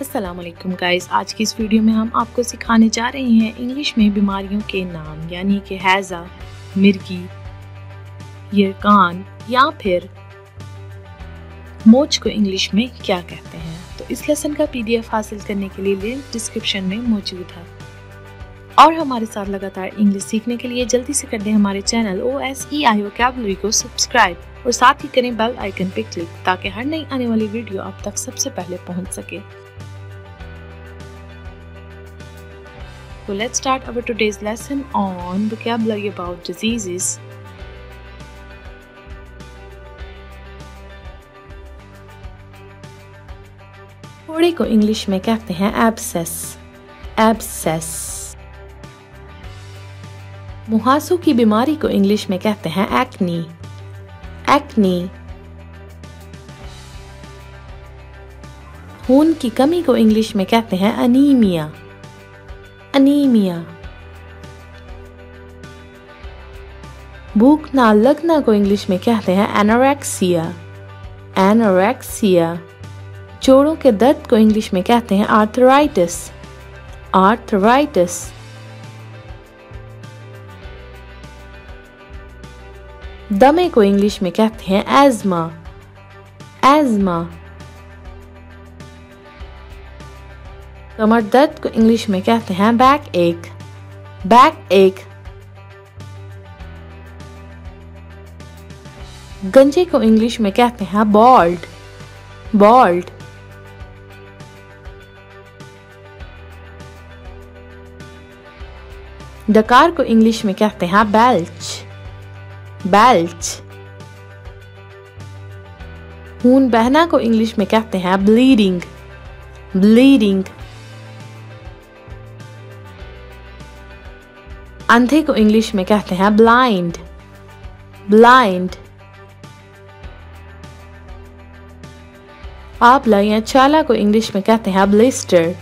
अस्सलामुअलैकुम गाइस, आज की इस वीडियो में हम आपको सिखाने जा रहे हैं इंग्लिश में बीमारियों के नाम, यानी कि हैज़ा, मिर्गी, यरकान या फिर मोच को इंग्लिश में क्या कहते हैं। तो इस लेसन का PDF हासिल करने के लिए लिंक डिस्क्रिप्शन में मौजूद है। और हमारे साथ लगातार इंग्लिश सीखने के लिए जल्दी से कर दें हमारे चैनल OSEI वोकैबुलरी को सब्सक्राइब और साथ ही करें बेल आइकन पे क्लिक ताकि हर नई आने वाली वीडियो आप तक सबसे पहले पहुंच सके। So let's start our today's lesson on vocabulary about diseases. फोड़े को इंग्लिश में कहते हैं एब्सेस। एब्सेस। मुहासों की बीमारी को इंग्लिश में कहते हैं एक्नी। एक्नी। खून की कमी को इंग्लिश में कहते हैं अनीमिया। अनीमिया। भूख ना लगना को इंग्लिश में कहते हैं एनोरेक्सिया। एनोरेक्सिया। जोड़ों के दर्द को इंग्लिश में कहते हैं आर्थराइटिस। आर्थराइटिस। दमे को इंग्लिश में कहते हैं एज़मा। एज़मा। कमर दर्द को इंग्लिश में कहते हैं बैक एक। बैक एक। गंजे को इंग्लिश में कहते हैं बॉल्ड। बॉल्ड। डकार को इंग्लिश में कहते हैं बेल्च। बेल्च। खून बहना को इंग्लिश में कहते हैं ब्लीडिंग। ब्लीडिंग। अंधे को इंग्लिश में कहते हैं ब्लाइंड। ब्लाइंड। आंवला या चाला को इंग्लिश में कहते हैं ब्लिस्टर।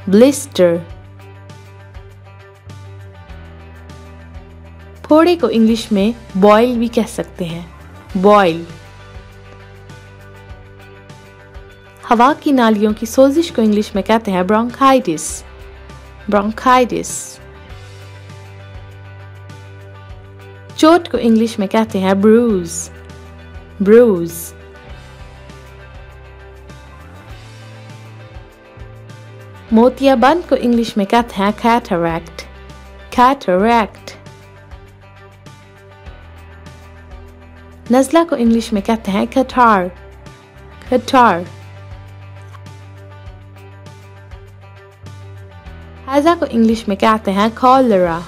ब्लिस्टर। फोड़े को इंग्लिश में बॉयल भी कह सकते हैं। बॉयल। हवा की नालियों की सोजिश को इंग्लिश में कहते हैं ब्रोंकाइटिस। ब्रोंकाइटिस। चोट को इंग्लिश में कहते हैं ब्रूज। ब्रूज। मोतियाबिंद को इंग्लिश में कहते हैं कैटरैक्ट। कैटरैक्ट। नज़ला को इंग्लिश में कहते हैं कटार। कटार। हैज़ा को इंग्लिश में कहते हैं कॉलरा।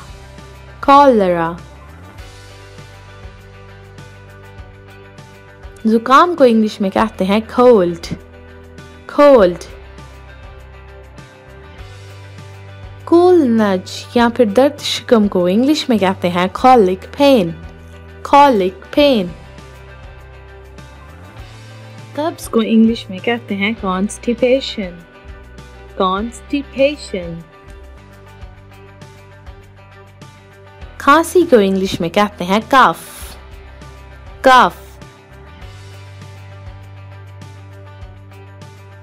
कॉलरा। जुकाम को इंग्लिश में कहते हैं कोल्ड। कोल्ड। कूल नज या फिर दर्द शिकम को इंग्लिश में कहते हैं कॉलिक पेन। Colic pen. कब्ज को इंग्लिश में कहते हैं कॉन्स्टिपेशन। कॉन्स्टिपेशन। खांसी को इंग्लिश में कहते हैं कफ। कफ।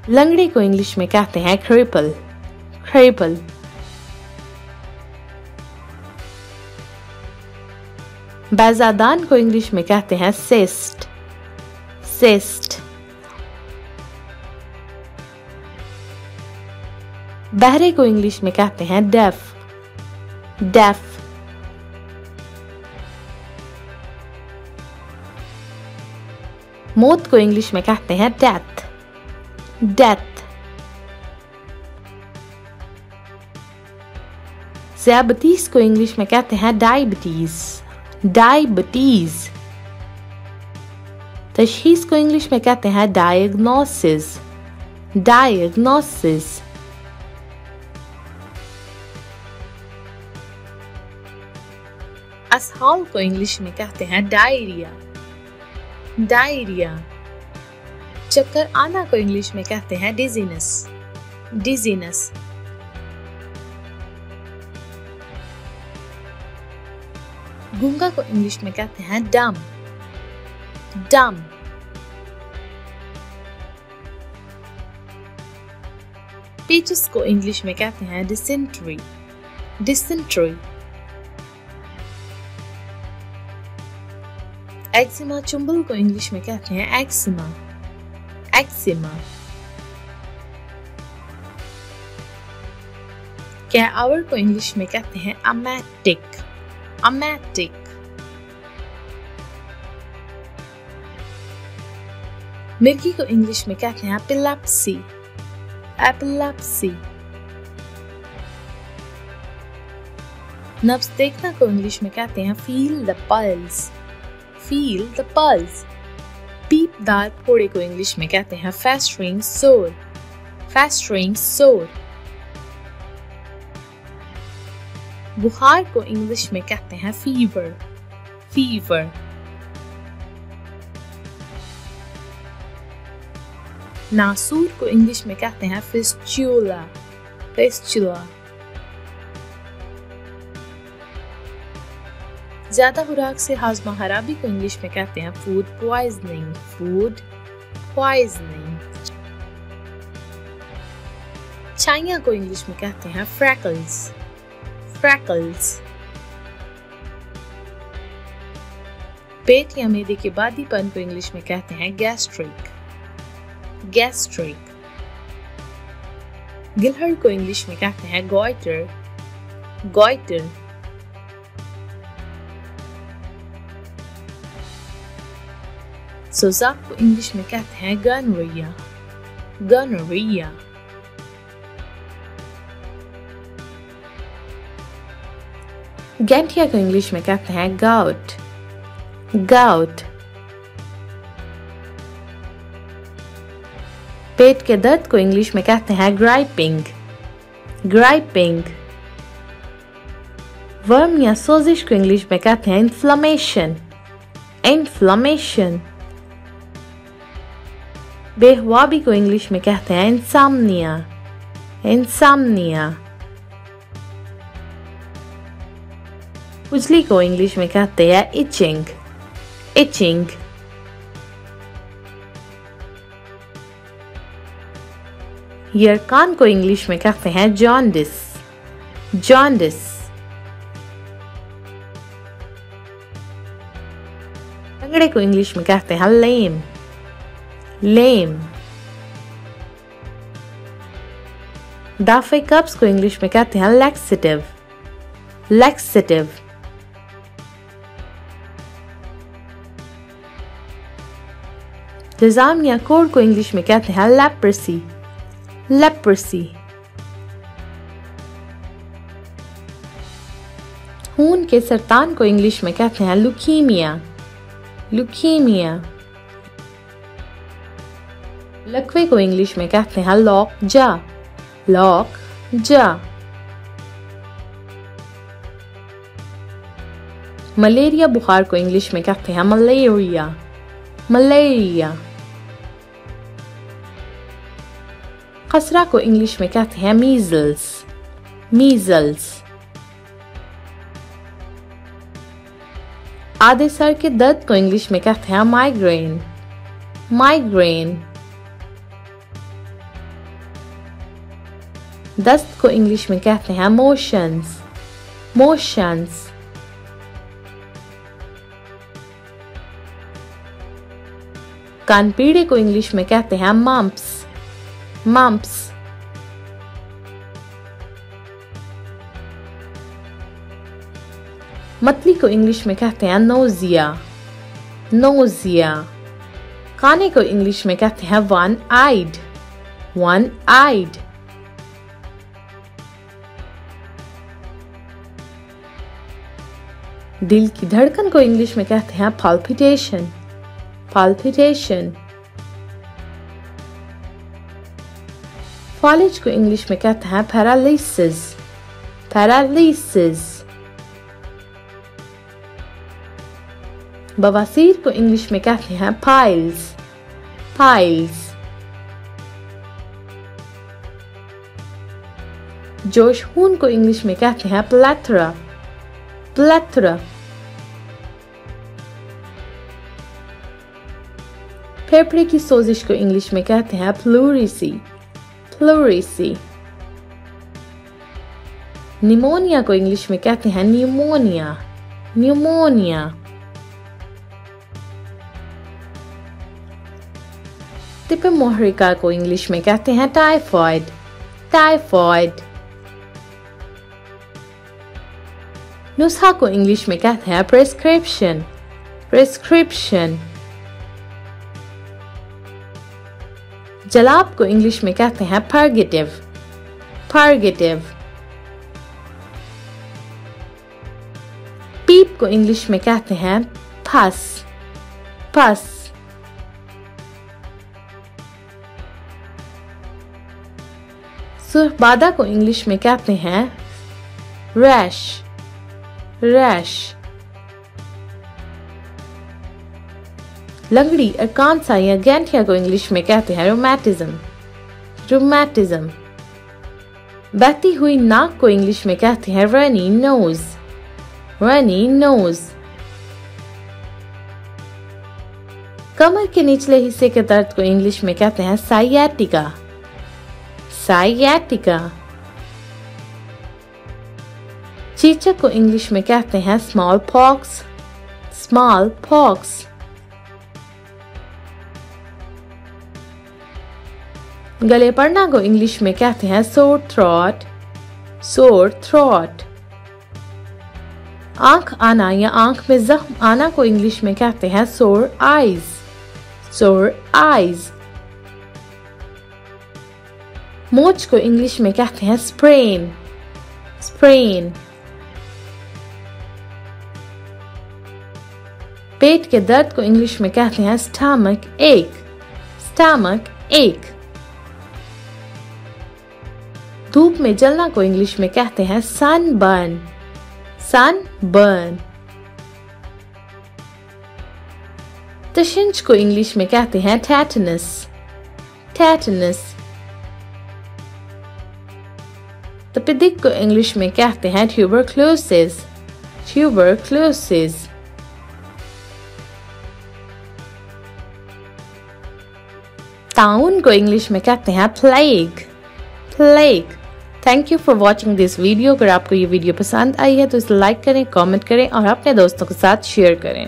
लंगड़े को इंग्लिश में कहते हैं क्रिपल। क्रिपल। बैजादान को इंग्लिश में कहते हैं सिस्ट। सिस्ट। बहरे को इंग्लिश में कहते हैं डेफ। डेफ। मौत को इंग्लिश में कहते हैं डेथ। डेथ। ज़ियाबतीस को इंग्लिश में कहते हैं डायबिटीज। डायबिटीज। तशखीस को इंग्लिश में कहते हैं डायग्नोसिस। डायग्नोसिस। असहाल को इंग्लिश में कहते हैं डायरिया। डायरिया। चक्कर आना को इंग्लिश में कहते हैं डिजीनेस। डिजीनेस। गूंगा को इंग्लिश में कहते हैं डम। डम। पेचिस को इंग्लिश में कहते हैं डिसेंट्री। डिसेंट्री। एक्जिमा चुंबल को इंग्लिश में कहते हैं एक्जिमा। एक्जिमा। कैआवर को इंग्लिश में कहते हैं अमैटिक। अमैटिक। मिर्गी को इंग्लिश में कहते हैं एपिलेप्सी। एपिलेप्सी। नब्ज देखना को इंग्लिश में कहते हैं feel the pulse. Feel the pulse. पीपदार फोड़े को इंग्लिश में कहते हैं फेस्टरिंग सोर। फेस्टरिंग सोर। बुखार को इंग्लिश में कहते हैं फीवर। फीवर। नासूर को इंग्लिश में कहते हैं फिस्चुला। फिस्चुला। ज्यादा खुराक से हाजमा खराबी को इंग्लिश में कहते हैं फूड पॉइजनिंग। Food poisoning. छाइयां को इंग्लिश में कहते हैं फ्रैकल्स। फ्रैकल्स। पेट या मैदे के बादीपन को इंग्लिश में कहते हैं गैस्ट्रिक। गैस्ट्रिक। गिलहर को इंग्लिश में कहते हैं गॉइटर। गॉइटर। सोजाक को इंग्लिश में कहते हैं गनोरिया। गनोरिया। गैंठिया को इंग्लिश में कहते हैं गाउट। गाउट। पेट के दर्द को इंग्लिश में कहते हैं ग्राइपिंग। ग्राइपिंग। वर्म या सोजिश को इंग्लिश में कहते हैं इन्फ्लेमेशन। इन्फ्लेमेशन। बेहवाबी को इंग्लिश में कहते हैं इंसोम्निया। इंसोम्निया। खुजली को इंग्लिश में कहते हैं इचिंग। इचिंग। यरकान को इंग्लिश में कहते हैं जॉन्डिस। जॉन्डिस। लंगड़े को इंग्लिश में कहते हैं लेम। लेम। दाफे कब्ज को इंग्लिश में कहते हैं लैक्सेटिव। लैक्सेटिव। लिजाम या कोड़ को इंग्लिश में कहते हैं लेप्रेसी। लेप्रेसी। खून के सरतान को इंग्लिश में कहते हैं लुकीमिया। लुकीमिया। लकवे को इंग्लिश में कहते हैं लॉक जा। लॉक जा। मलेरिया बुखार को इंग्लिश में कहते हैं मलेरिया। मलेरिया। खसरा को इंग्लिश में कहते हैं मीजल्स। मीजल्स। आधे सर के दर्द को इंग्लिश में कहते हैं माइग्रेन। माइग्रेन। दस्त को इंग्लिश में कहते हैं मोशंस। मोशंस। कान पीड़े को इंग्लिश में कहते हैं मम्प्स। मम्प्स। मतली को इंग्लिश में कहते हैं नोजिया। नोजिया। खाने को इंग्लिश में कहते हैं वन आइड। One eyed. दिल की धड़कन को इंग्लिश में कहते हैं palpitation। palpitation। फॉलेज को इंग्लिश में कहते हैं पैरालिसिस। पैरालिसिस। बवासीर को इंग्लिश में कहते हैं पाइल्स। पाइल्स। जोश खून को इंग्लिश में कहते हैं प्लेथरा। प्लेथरा। फेफड़े की सोजिश को इंग्लिश में कहते हैं प्लूरिसी। प्लूरिसी। निमोनिया को इंग्लिश में कहते हैं न्यूमोनिया, न्यूमोनिया। तिपमुहरिका को इंग्लिश में कहते हैं टाइफॉइड, टाइफॉइड। नुस्खा को इंग्लिश में कहते हैं प्रिस्क्रिप्शन, प्रिस्क्रिप्शन। जलाब को इंग्लिश में कहते हैं पर्गेटिव, पर्गेटिव। पीप को इंग्लिश में कहते हैं पस, पस। सुरबादा को इंग्लिश में कहते हैं रैश, रैश। लंगड़ी और कांसा या गैंठिया को इंग्लिश में कहते हैं रोमैटिज्म, रोमैटिज्म। बहती हुई नाक को इंग्लिश में कहते हैं रनी नोज, रनी नोज। कमर के निचले हिस्से के दर्द को इंग्लिश में कहते हैं साइएटिका, साइएटिका। चीचक को इंग्लिश में कहते हैं स्मॉल पॉक्स, स्मॉल पॉक्स। गले पड़ना को इंग्लिश में कहते हैं सोर थ्रोट, सोर थ्रोट। आंख आना या आंख में जख्म आना को इंग्लिश में कहते हैं सोर आईज, सोर आईज। मोच को इंग्लिश में कहते हैं स्प्रेन, स्प्रेन। पेट के दर्द को इंग्लिश में कहते हैं स्टमक एक, स्टमक एक। धूप में जलना को इंग्लिश में कहते हैं सनबर्न, सनबर्न। तशिंच को इंग्लिश में कहते हैं टेटनस, टेटनस। तपेदिक को इंग्लिश में कहते हैं ट्यूबरक्लोसिस, ट्यूबरक्लोसिस। ताउन को इंग्लिश में कहते हैं plague, plague. Thank you for watching this video. अगर आपको ये वीडियो पसंद आई है तो इसे लाइक करें, कमेंट करें और अपने दोस्तों के साथ शेयर करें।